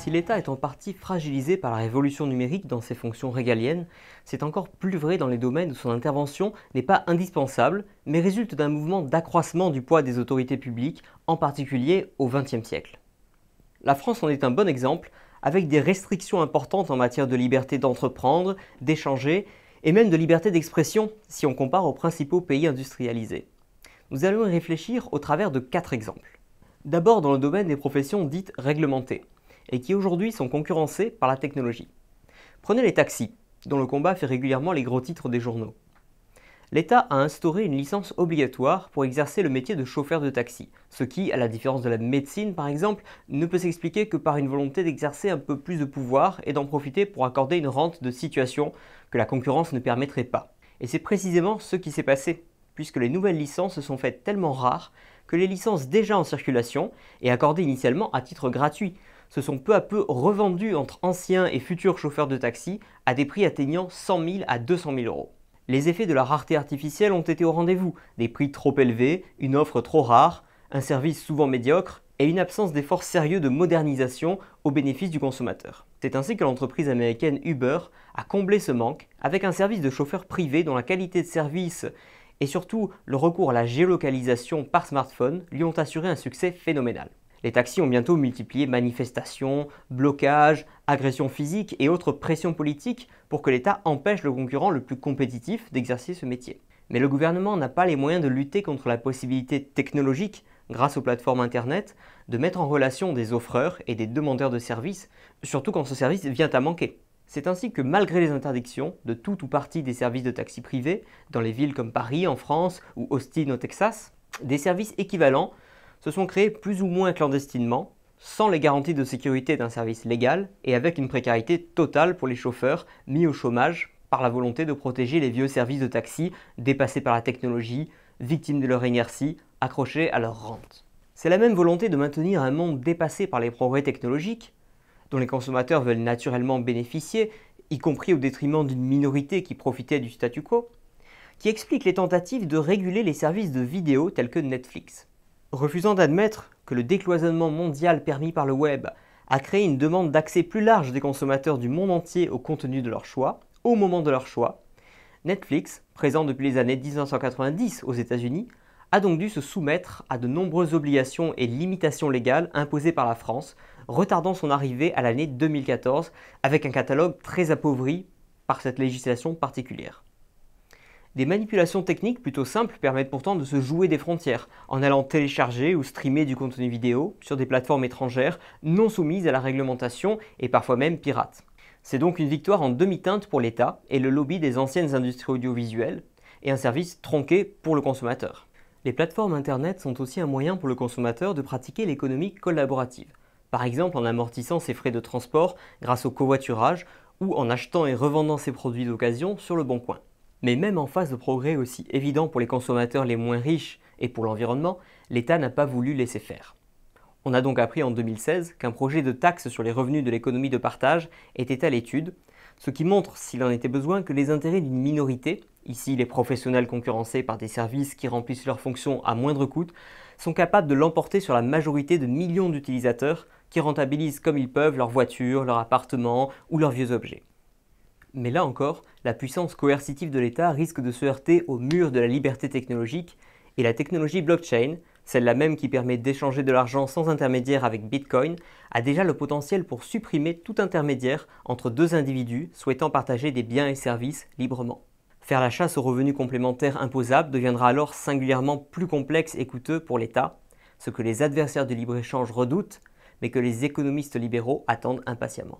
Si l'État est en partie fragilisé par la révolution numérique dans ses fonctions régaliennes, c'est encore plus vrai dans les domaines où son intervention n'est pas indispensable, mais résulte d'un mouvement d'accroissement du poids des autorités publiques, en particulier au XXe siècle. La France en est un bon exemple, avec des restrictions importantes en matière de liberté d'entreprendre, d'échanger, et même de liberté d'expression si on compare aux principaux pays industrialisés. Nous allons y réfléchir au travers de 4 exemples. D'abord dans le domaine des professions dites réglementées, et qui aujourd'hui sont concurrencées par la technologie. Prenez les taxis, dont le combat fait régulièrement les gros titres des journaux. L'État a instauré une licence obligatoire pour exercer le métier de chauffeur de taxi, ce qui, à la différence de la médecine par exemple, ne peut s'expliquer que par une volonté d'exercer un peu plus de pouvoir et d'en profiter pour accorder une rente de situation que la concurrence ne permettrait pas. Et c'est précisément ce qui s'est passé, puisque les nouvelles licences se sont faites tellement rares que les licences déjà en circulation, et accordées initialement à titre gratuit, se sont peu à peu revendues entre anciens et futurs chauffeurs de taxi à des prix atteignant 100 000 à 200 000 euros. Les effets de la rareté artificielle ont été au rendez-vous, des prix trop élevés, une offre trop rare, un service souvent médiocre et une absence d'efforts sérieux de modernisation au bénéfice du consommateur. C'est ainsi que l'entreprise américaine Uber a comblé ce manque avec un service de chauffeur privé dont la qualité de service et surtout le recours à la géolocalisation par smartphone lui ont assuré un succès phénoménal. Les taxis ont bientôt multiplié manifestations, blocages, agressions physiques et autres pressions politiques pour que l'État empêche le concurrent le plus compétitif d'exercer ce métier. Mais le gouvernement n'a pas les moyens de lutter contre la possibilité technologique, grâce aux plateformes Internet, de mettre en relation des offreurs et des demandeurs de services, surtout quand ce service vient à manquer. C'est ainsi que malgré les interdictions de tout ou partie des services de taxi privés, dans les villes comme Paris en France ou Austin au Texas, des services équivalents se sont créés plus ou moins clandestinement, sans les garanties de sécurité d'un service légal et avec une précarité totale pour les chauffeurs mis au chômage par la volonté de protéger les vieux services de taxi dépassés par la technologie, victimes de leur inertie, accrochés à leur rente. C'est la même volonté de maintenir un monde dépassé par les progrès technologiques, dont les consommateurs veulent naturellement bénéficier, y compris au détriment d'une minorité qui profitait du statu quo, qui explique les tentatives de réguler les services de vidéo tels que Netflix. Refusant d'admettre que le décloisonnement mondial permis par le web a créé une demande d'accès plus large des consommateurs du monde entier au contenu de leur choix, au moment de leur choix, Netflix, présent depuis les années 1990 aux États-Unis, a donc dû se soumettre à de nombreuses obligations et limitations légales imposées par la France, retardant son arrivée à l'année 2014 avec un catalogue très appauvri par cette législation particulière. Des manipulations techniques plutôt simples permettent pourtant de se jouer des frontières, en allant télécharger ou streamer du contenu vidéo sur des plateformes étrangères non soumises à la réglementation et parfois même pirates. C'est donc une victoire en demi-teinte pour l'État et le lobby des anciennes industries audiovisuelles, et un service tronqué pour le consommateur. Les plateformes Internet sont aussi un moyen pour le consommateur de pratiquer l'économie collaborative, par exemple en amortissant ses frais de transport grâce au covoiturage ou en achetant et revendant ses produits d'occasion sur le Bon Coin. Mais même en phase de progrès aussi évident pour les consommateurs les moins riches et pour l'environnement, l'État n'a pas voulu laisser faire. On a donc appris en 2016 qu'un projet de taxe sur les revenus de l'économie de partage était à l'étude, ce qui montre, s'il en était besoin, que les intérêts d'une minorité, ici les professionnels concurrencés par des services qui remplissent leurs fonctions à moindre coût, sont capables de l'emporter sur la majorité de millions d'utilisateurs qui rentabilisent comme ils peuvent leurs voitures, leurs appartements ou leurs vieux objets. Mais là encore, la puissance coercitive de l'État risque de se heurter au mur de la liberté technologique et la technologie blockchain, celle-là même qui permet d'échanger de l'argent sans intermédiaire avec Bitcoin, a déjà le potentiel pour supprimer tout intermédiaire entre deux individus souhaitant partager des biens et services librement. Faire la chasse aux revenus complémentaires imposables deviendra alors singulièrement plus complexe et coûteux pour l'État, ce que les adversaires du libre-échange redoutent, mais que les économistes libéraux attendent impatiemment.